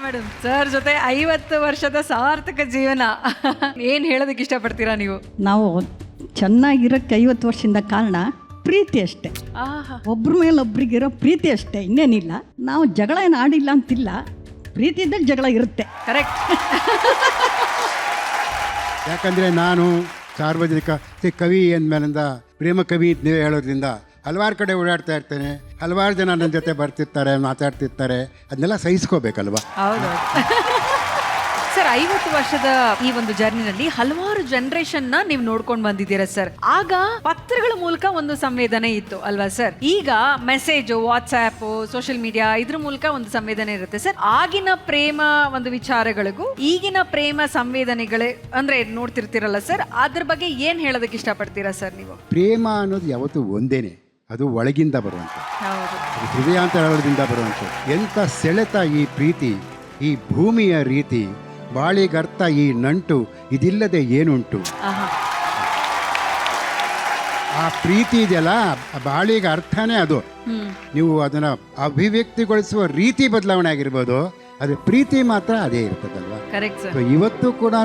Madam. Sir ಜೊತೆ 50 ವರ್ಷದ ಸಾರ್ಥಕ ಜೀವನ. ಏನು ಹೇಳೋದಕ್ಕೆ ಇಷ್ಟಪಡ್ತೀರಾ ನೀವು? ನಾವು ಚೆನ್ನಾಗಿರೋಕ್ಕೆ 50 ವರ್ಷದಿಂದ ಕಾರಣ ಪ್ರೀತಿ ಅಷ್ಟೇ. ಒಬ್ರ ಮೇಲೆ ಒಬ್ರಿಗಿರೋ ಪ್ರೀತಿ ಅಷ್ಟೇ, ಇನ್ನೇನಿಲ್ಲ. ನಾವು ಜಗಳ ಏನು ಆಡಿಲ್ಲ ಅಂತಿಲ್ಲ, ಪ್ರೀತಿ ಇದ್ದಾಗ ಜಗಳ ಇರುತ್ತೆ. ಕರೆಕ್ಟ್. ಯಾಕಂದರೆ ನಾನು ಸಾರ್ವಜನಿಕ ಕವಿ ಅಂದಮೇಲಿಂದ ಪ್ರೇಮ ಕವಿ ಅಂತ ನೀವೇ ಹೇಳೋದ್ರಿಂದ ಹಲವಾರು ಕಡೆ ಓಡಾಡ್ತಾ ಇರ್ತೇನೆ. ಹಲವಾರು ಜನ ನನ್ನ ಜೊತೆ ಬರ್ತಿರ್ತಾರೆ, ಮಾತಾಡ್ತಿರ್ತಾರೆ. ಅದನ್ನೆಲ್ಲ ಸಹಿಸ್ಕೋಬೇಕಲ್ವ? ಹೌದು ಸರ್. 50 ವರ್ಷದ ಈ ಒಂದು ಜರ್ನಿನಲ್ಲಿ ಹಲವಾರು ಜನರೇಷನ್ನ ನೀವು ನೋಡ್ಕೊಂಡು ಬಂದಿದ್ದೀರಾ ಸರ್. ಆಗ ಪತ್ರಗಳ ಮೂಲಕ ಒಂದು ಸಂವೇದನೆ ಇತ್ತು ಅಲ್ವಾ ಸರ್? ಈಗ ಮೆಸೇಜ್, ವಾಟ್ಸ್ಆ್ಯಪ್, ಸೋಷಿಯಲ್ ಮೀಡಿಯಾ ಇದ್ರ ಮೂಲಕ ಒಂದು ಸಂವೇದನೆ ಇರುತ್ತೆ ಸರ್. ಆಗಿನ ಪ್ರೇಮ ಒಂದು ವಿಚಾರಗಳಿಗೂ ಈಗಿನ ಪ್ರೇಮ ಸಂವೇದನೆಗಳೇ ಅಂದ್ರೆ ನೋಡ್ತಿರ್ತೀರಲ್ಲ ಸರ್, ಅದ್ರ ಬಗ್ಗೆ ಏನ್ ಹೇಳೋದಕ್ಕೆ ಇಷ್ಟಪಡ್ತೀರಾ ಸರ್ ನೀವು? ಪ್ರೇಮ ಅನ್ನೋದು ಯಾವತ್ತೂ ಒಂದೇನೆ, ಅದು ಒಳಗಿಂದ ಬರುವಂಥ, ಹೃದಯಾಂತರಾಳದಿಂದ ಬರುವಂಥ. ಎಂಥ ಸೆಳೆತ ಈ ಪ್ರೀತಿ, ಈ ಭೂಮಿಯ ರೀತಿ, ಬಾಳಿಗರ್ಥ ಈ ನಂಟು, ಇದಿಲ್ಲದೆ ಏನುಂಟು. ಆ ಪ್ರೀತಿ ಇದೆಯಲ್ಲ, ಬಾಳಿಗೆ ಅರ್ಥನೇ ಅದು. ನೀವು ಅದನ್ನ ಅಭಿವ್ಯಕ್ತಿಗೊಳಿಸುವ ರೀತಿ ಬದಲಾವಣೆ ಆಗಿರ್ಬೋದು, ಅದು ಪ್ರೀತಿ ಮಾತ್ರ ಅದೇ ಇರ್ತದಲ್ವಾ? ಇವತ್ತು ಕೂಡ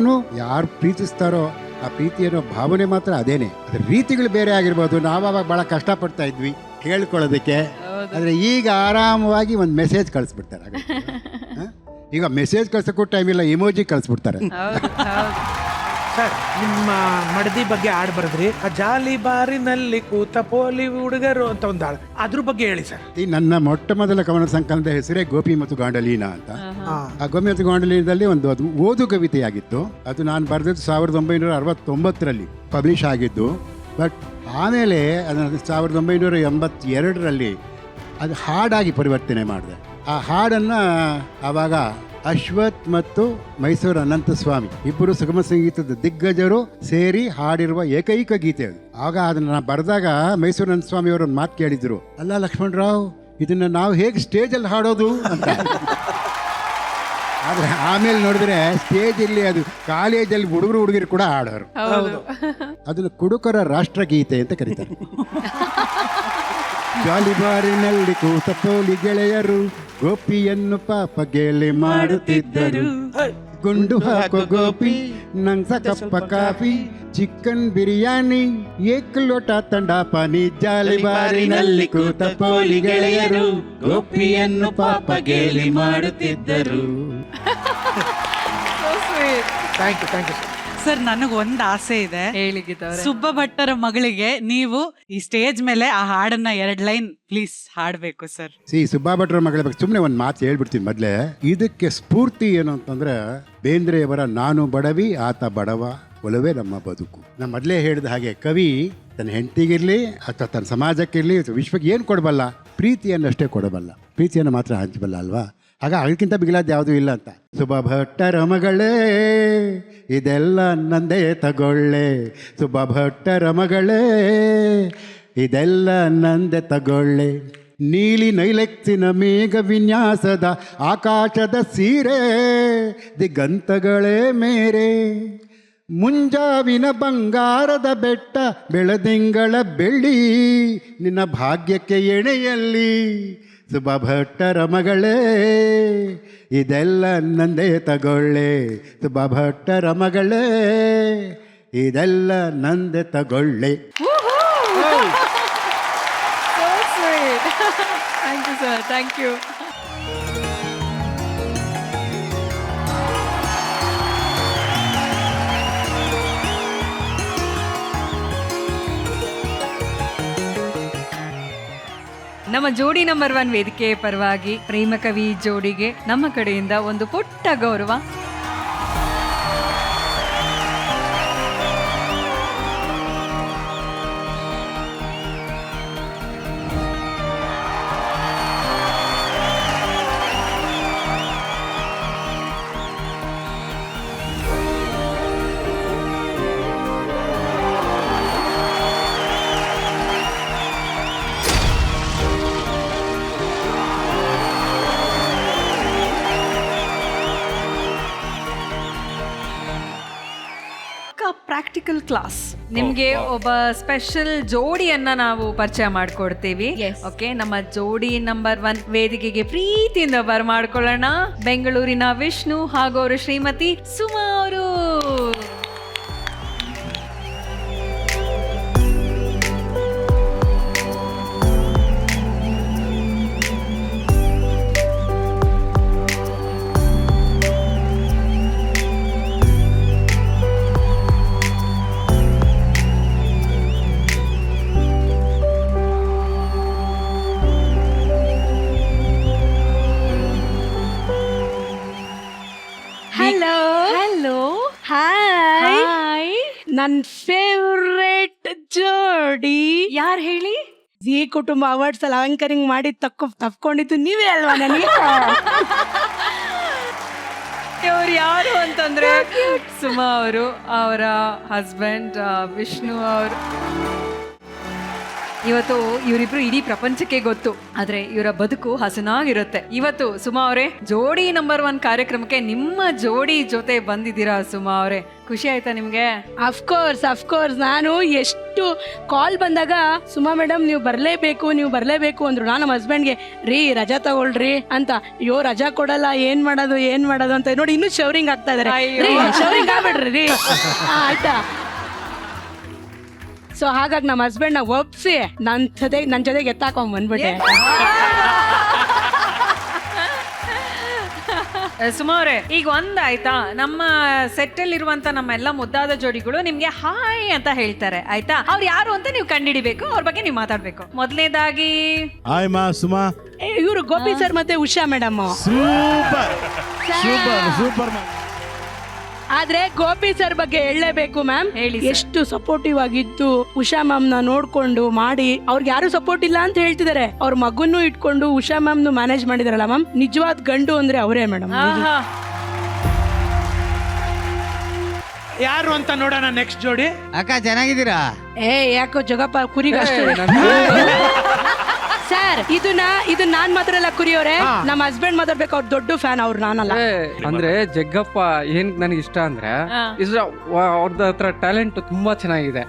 ಯಾರು ಪ್ರೀತಿಸ್ತಾರೋ ಆ ಪ್ರೀತಿ ಅನ್ನೋ ಭಾವನೆ ಮಾತ್ರ ಅದೇನೆ. ಅದ್ರ ರೀತಿಗಳು ಬೇರೆ ಆಗಿರ್ಬೋದು. ನಾವಾಗ ಬಹಳ ಕಷ್ಟಪಡ್ತಾ ಇದ್ವಿ ಹೇಳ್ಕೊಳ್ಳೋದಕ್ಕೆ, ಆದರೆ ಈಗ ಆರಾಮವಾಗಿ ಒಂದು ಮೆಸೇಜ್ ಕಳಿಸ್ಬಿಡ್ತಾರೆ. ಈಗ ಮೆಸೇಜ್ ಕಳ್ಸೋಕ್ಕೂ ಟೈಮ್ ಇಲ್ಲ, ಇಮೋಜಿ ಕಳಿಸ್ಬಿಡ್ತಾರೆ. ಸರ್, ನಿಮ್ಮ ಮಡದಿ ಬಗ್ಗೆ ಹಾಡು ಬರೆದ್ರಿ, ಜಾಲಿ ಬಾರಿನಲ್ಲಿ ಕೂತ ಪೋಲಿ ಹುಡುಗರು ಅಂತ ಒಂದು ಹಾಡು, ಅದ್ರ ಬಗ್ಗೆ ಹೇಳಿ ಸರ್. ಈ ನನ್ನ ಮೊಟ್ಟ ಮೊದಲ ಕವನ ಸಂಕಲನದ ಹೆಸರೇ ಗೋಪಿ ಮತ್ತು ಗಾಂಡಲೀನ ಅಂತ. ಆ ಗೋಪಿ ಮತ್ತು ಗಾಂಡಲೀನದಲ್ಲಿ ಅದು ಓದು ಕವಿತೆಯಾಗಿತ್ತು. ಅದು ನಾನು ಬರೆದಿದ್ದು 1969ರಲ್ಲಿ ಪಬ್ಲಿಷ್ ಆಗಿದ್ದು. ಬಟ್ ಆಮೇಲೆ ಅದನ್ನು 1982ರಲ್ಲಿ ಅದು ಹಾಡಾಗಿ ಪರಿವರ್ತನೆ ಮಾಡಿದೆ. ಆ ಹಾಡನ್ನು ಆವಾಗ ಅಶ್ವಥ್ ಮತ್ತು ಮೈಸೂರು ಅನಂತಸ್ವಾಮಿ ಇಬ್ಬರು ಸುಗಮ ಸಂಗೀತದ ದಿಗ್ಗಜರು ಸೇರಿ ಹಾಡಿರುವ ಏಕೈಕ ಗೀತೆ ಅದು. ಆಗ ಅದನ್ನು ನಾನು ಬರೆದಾಗ ಮೈಸೂರು ಅನಂತಸ್ವಾಮಿ ಅವರು ಒಂದು ಮಾತು ಕೇಳಿದ್ರು, ಅಲ್ಲ ಲಕ್ಷ್ಮಣರಾವ್, ಇದನ್ನು ನಾವು ಹೇಗೆ ಸ್ಟೇಜಲ್ಲಿ ಹಾಡೋದು ಅಂತ. ಆದರೆ ಆಮೇಲೆ ನೋಡಿದ್ರೆ ಸ್ಟೇಜಲ್ಲಿ ಅದು ಕಾಲೇಜಲ್ಲಿ ಹುಡುಗರು ಕೂಡ ಹಾಡೋರು. ಅದನ್ನು ಕುಡುಕರ ರಾಷ್ಟ್ರಗೀತೆ ಅಂತ ಕರೀತಾರೆ. ಜಾಲಿಬಾರಿನಲ್ಲಿ ಕೂತ ಪೋಲಿ ಗೆಳೆಯರು ಗೋಪಿಯನ್ನು ಪಾಪ ಗೇಲಿ ಮಾಡುತ್ತಿದ್ದರು. ಗುಂಡು ಹಾಕೋ ಗೋಪಿ, ನಂಗ್ಸ ಕಪ್ಪ ಕಾಫಿ, ಚಿಕನ್ ಬಿರಿಯಾನಿ, ಏಕ್ ಲೋಟ ತಂಡ ಪಾನಿ. ಜಾಲಿಬಾರಿನಲ್ಲಿ ಕೂತ ಪೋಲಿ ಗೆಳೆಯರು ಗೋಪಿಯನ್ನು ಪಾಪ ಗೇಲಿ ಮಾಡುತ್ತಿದ್ದರು. Thank you sir. ಸರ್, ನನಗೊಂದು ಆಸೆ ಇದೆ. ಹೇಳಿ. ಸುಬ್ಬ ಭಟ್ಟರ ಮಗಳಿಗೆ ನೀವು ಈ ಸ್ಟೇಜ್ ಮೇಲೆ ಆ ಹಾಡನ್ನ 2 ಲೈನ್ ಪ್ಲೀಸ್ ಹಾಡ್ಬೇಕು ಸರ್. ಸುಬ್ಬಾ ಭಟ್ರ ಮಗಳ ಬಗ್ಗೆ ಸುಮ್ಮನೆ ಒಂದು ಮಾತು ಹೇಳ್ಬಿಡ್ತೀನಿ ಮೊದಲೇ. ಇದಕ್ಕೆ ಸ್ಫೂರ್ತಿ ಏನು ಅಂತಂದ್ರೆ ಬೇಂದ್ರೆಯವರ ನಾನು ಬಡವಿ ಆತ ಬಡವ, ಒಲವೇ ನಮ್ಮ ಬದುಕು. ನಾ ಮೊದಲೇ ಹೇಳಿದ ಹಾಗೆ ಕವಿ ತನ್ನ ಹೆಂಡತಿಗಿರ್ಲಿ ಅಥವಾ ತನ್ನ ಸಮಾಜಕ್ಕಿರ್ಲಿ ವಿಶ್ವಕ್ಕೆ ಏನು ಕೊಡಬಲ್ಲ, ಪ್ರೀತಿಯನ್ನಷ್ಟೇ ಕೊಡಬಲ್ಲ, ಪ್ರೀತಿಯನ್ನು ಮಾತ್ರ ಹಂಚಬಲ್ಲ ಅಲ್ವಾ? ಆಗ ಅದಕ್ಕಿಂತ ಬಿಗಿಲಾದ ಯಾವುದೂ ಇಲ್ಲ ಅಂತ. ಸುಬ್ಬ ಭಟ್ಟರ ಮಗಳೇ ಇದೆಲ್ಲ ನಂದೇ ತಗೊಳ್ಳೆ, ಸುಬ್ಬ ಭಟ್ಟರ ಮಗಳೇ ಇದೆಲ್ಲ ನಂದೆ ತಗೊಳ್ಳೆ. ನೀಲಿ ನೈಲೆಕ್ಸಿನ ಮೇಘ ವಿನ್ಯಾಸದ ಆಕಾಶದ ಸೀರೆ, ದಿಗಂತಗಳೇ ಮೇರೆ, ಮುಂಜಾವಿನ ಬಂಗಾರದ ಬೆಟ್ಟ, ಬೆಳದಿಂಗಳ ಬೆಳ್ಳಿ, ನಿನ್ನ ಭಾಗ್ಯಕ್ಕೆ ಎಣೆಯಲ್ಲಿ. ಸುಬ್ಬ ಭಟ್ಟರ ಮಗಳೇ ಇದೆಲ್ಲ ನಂದೇ ತಗೊಳ್ಳೆ, ಸುಬ್ಬ ಭಟ್ಟರ ಮಗಳೇ ಇದೆಲ್ಲ ನಂದೆ ತಗೊಳ್ಳೆ. Thank you sir, thank you. ನಮ್ಮ ಜೋಡಿ ನಂಬರ್ 1 ವೇದಿಕೆ ಪರವಾಗಿ ಪ್ರೇಮ ಕವಿ ಜೋಡಿಗೆ ನಮ್ಮ ಕಡೆಯಿಂದ ಒಂದು ಪುಟ್ಟ ಗೌರವ. Practical class. ನಿಮ್ಗೆ ಒಬ್ಬ ಸ್ಪೆಷಲ್ ಜೋಡಿಯನ್ನ ನಾವು ಪರಿಚಯ ಮಾಡ್ಕೊಡ್ತೀವಿ. ಓಕೆ, ನಮ್ಮ ಜೋಡಿ ನಂಬರ್ 1 ವೇದಿಕೆಗೆ ಪ್ರೀತಿಯಿಂದ ಬರಮಾಡ್ಕೊಳ್ಳೋಣ. ಬೆಂಗಳೂರಿನ ವಿಷ್ಣು ಹಾಗೂ ಅವರು ಶ್ರೀಮತಿ ಸುಮಾ ಅವರು. Hello hello, hi hi. ನನ್ ಫೇವ್ರೇಟ್ ಜೋಡಿ ಯಾರು ಹೇಳಿ? ಜಿ ಕುಟುಂಬ ಅವಾರ್ಡ್ಸ್ ಅಲ್ಲಿ ಆಂಕರಿಂಗ್ ಮಾಡಿ ತಪ್ಕೊಂಡಿದ್ದು ನೀವೇ ಅಲ್ವಾ ನನಗೆ? ಅವ್ರು ಯಾರು ಅಂತಂದ್ರೆ ಸುಮಾ ಅವರು, ಅವರ ಹಸ್ಬೆಂಡ್ ವಿಷ್ಣು ಅವರು. ಇವತ್ತು ಇವರಿಬ್ರು ಇಡೀ ಪ್ರಪಂಚಕ್ಕೆ ಗೊತ್ತು, ಆದ್ರೆ ಇವರ ಬದುಕು ಹಸನಾಗಿರುತ್ತೆ. ಇವತ್ತು ಸುಮಾ ಅವರೇ, ಜೋಡಿ ನಂಬರ್ 1 ಕಾರ್ಯಕ್ರಮಕ್ಕೆ ನಿಮ್ಮ ಜೋಡಿ ಜೊತೆ ಬಂದಿದ್ದೀರಾ. ಸುಮಾ ಅವರೇ, ಖುಷಿ ಆಯ್ತಾ ನಿಮ್ಗೆ? ಅಫ್ಕೋರ್ಸ್ ನಾನು ಎಷ್ಟು ಕಾಲ್ ಬಂದಾಗ ಸುಮಾ ಮೇಡಮ್ ನೀವು ಬರ್ಲೇಬೇಕು ಅಂದ್ರು. ನಾನು ನಮ್ಮ ಹಸ್ಬೆಂಡ್ಗೆ ರೀ ರಜಾ ತಗೊಳ್ರಿ ಅಂತ, ಅಯ್ಯೋ ರಜಾ ಕೊಡಲ್ಲ, ಏನ್ ಮಾಡೋದು ಅಂತ ನೋಡಿ ಇನ್ನೂ ಶವರಿಂಗ್ ಆಗ್ತಾ ಇದಾರೆ. ಶವರಿಂಗ್ ಆಗ್ಬಿಡ್ರಿ ರೀ ಆಯ್ತಾ. ಸೊ ಹಾಗಾಗಿ ನಮ್ಮ ಹಸ್ಬೆಂಡ್ ನ ಒಪ್ಸಿ ನನ್ನ ಜೊತೆಗೆ ಎತ್ತಾಕೊಂಡ್ ಬಂದ್ಬಿಟ್ಟೆ. ಸುಮಾ ಅವರೇ, ಈಗ ಒಂದಾಯ್ತಾ, ನಮ್ಮ ಸೆಟ್ ಅಲ್ಲಿ ಇರುವಂತ ನಮ್ಮ ಎಲ್ಲ ಮುದ್ದಾದ ಜೋಡಿಗಳು ನಿಮ್ಗೆ ಹಾಯ್ ಅಂತ ಹೇಳ್ತಾರೆ, ಆಯ್ತಾ? ಅವ್ರು ಯಾರು ಅಂತ ನೀವು ಕಂಡಿಡಿಬೇಕು, ಅವ್ರ ಬಗ್ಗೆ ನೀವು ಮಾತಾಡ್ಬೇಕು. ಮೊದಲನೇದಾಗಿ ಹಾಯ್ ಮಾ ಸುಮಾ. ಇವರು ಗೋಪಿ ಸರ್ ಮತ್ತೆ Usha madam. Super super super. ಆದ್ರೆ ಗೋಪಿ ಸರ್ ಬಗ್ಗೆ ಹೇಳಲೇಬೇಕು ಮ್ಯಾಮ್. ಹೇಳಿ sir. ಎಷ್ಟು ಸಪೋರ್ಟಿವ್ ಆಗಿದ್ದು ಉಷಾ ಮ್ಯಾಮ್ ನ ನೋಡ್ಕೊಂಡು ಮಾಡಿ, ಅವ್ರಿಗೆ ಯಾರು ಸಪೋರ್ಟ್ ಇಲ್ಲ ಅಂತ ಹೇಳ್ತಿದ್ದಾರೆ. ಅವ್ರ ಮಗುನ್ನು ಇಟ್ಕೊಂಡು ಉಷಾ ಮ್ಯಾಮ್ ಮ್ಯಾನೇಜ್ ಮಾಡಿದಾರಲ್ಲ ಮ್ಯಾಮ್, ನಿಜವಾದ ಗಂಡು ಅಂದ್ರೆ ಅವರೇ ಮೇಡಮ್. ಆಹಾ. ಯಾರು ಅಂತ ನೋಡೋಣ ನೆಕ್ಸ್ಟ್ ಜೋಡಿ. ಅಕ್ಕ ಚೆನ್ನಾಗಿದ್ದೀರಾ? ಯಾಕೋ ಜಗಪ್ಪ ಕುರಿಗಷ್ಟು ಸರ್. ಇದು ನಾನ್ ಮಾತ್ರ ಅಲ್ಲ ಕುರಿಯೋರೆ, ನಮ್ಮ ಹಸ್ಬೆಂಡ್ ಮಾತಾಡ್ಬೇಕು, ಅವ್ರ ದೊಡ್ಡ ಫ್ಯಾನ್ ಅವ್ರು, ನಾನಲ್ಲ. ಅಂದ್ರೆ ಜಗ್ಗಪ್ಪ ಏನ್ ನನಗೆ ಇಷ್ಟ ಅಂದ್ರೆ ಅವ್ರದ್ದು ಹತ್ರ ಟ್ಯಾಲೆಂಟ್ ತುಂಬಾ ಚೆನ್ನಾಗಿದೆ.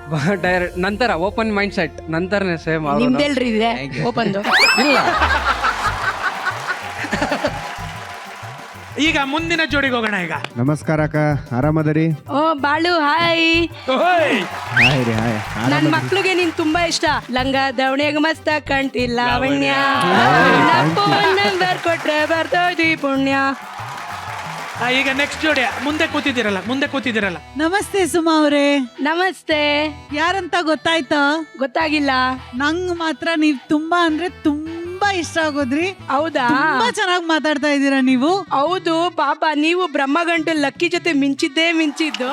ಡೈರೆಕ್ಟ್ ನಂತರ ಓಪನ್ ಮೈಂಡ್ ಸೆಟ್ ನಂತರನೇ ಸೇಮ್ ನಿಮ್ದೆಲ್ರಿ ಇದೆ ಓಪನ್. ಇಲ್ಲ. ಈಗ ಮುಂದಿನ ಜೋಡಿಗೆ ಹೋಗೋಣ. ಈಗ ನಮಸ್ಕಾರ ಅಕ್ಕ, ಆರಾಮದರಿ? ಓ ಬಾಳು ಹಾಯ್. ಓಯ್! ಹಾಯ್ ರೀ ಹಾಯ್. ನನ್ ಮಕ್ಳಿಗೆ ನೀನ್ ತುಂಬಾ ಇಷ್ಟ. ಲಂಗ ದವಣಿಯಾಗ ಮಸ್ತ ಕಂಟಿಲ್ಲ ಲಾವಣ್ಯ, ನಂಬರ್ ಕೊಟ್ರೆ ಬರ್ತೋದಿ ಪುಣ್ಯ. ಈಗ ನೆಕ್ಸ್ಟ್ ಜೋಡಿ ಮುಂದೆ ಕೂತಿದ್ದೀರಲ್ಲ. ನಮಸ್ತೆ ಸುಮಾ ಅವರೇ. ನಮಸ್ತೆ. ಯಾರಂತ ಗೊತ್ತಾಯ್ತಾ? ಗೊತ್ತಾಗಿಲ್ಲ. ನಂಗ್ ಮಾತ್ರ ನೀವ್ ತುಂಬಾ ಅಂದ್ರೆ ತುಂಬಾ ಇಷ್ಟ ಆಗೋದ್ರಿ. ಹೌದಾ? ತುಂಬಾ ಚೆನ್ನಾಗಿ ಮಾತಾಡ್ತಾ ಇದ್ದೀರಾ ನೀವು. ಹೌದು ಪಾಪ, ನೀವು ಬ್ರಹ್ಮಗಂಟು ಲಕ್ಕಿ ಜೊತೆ ಮಿಂಚಿದ್ದು.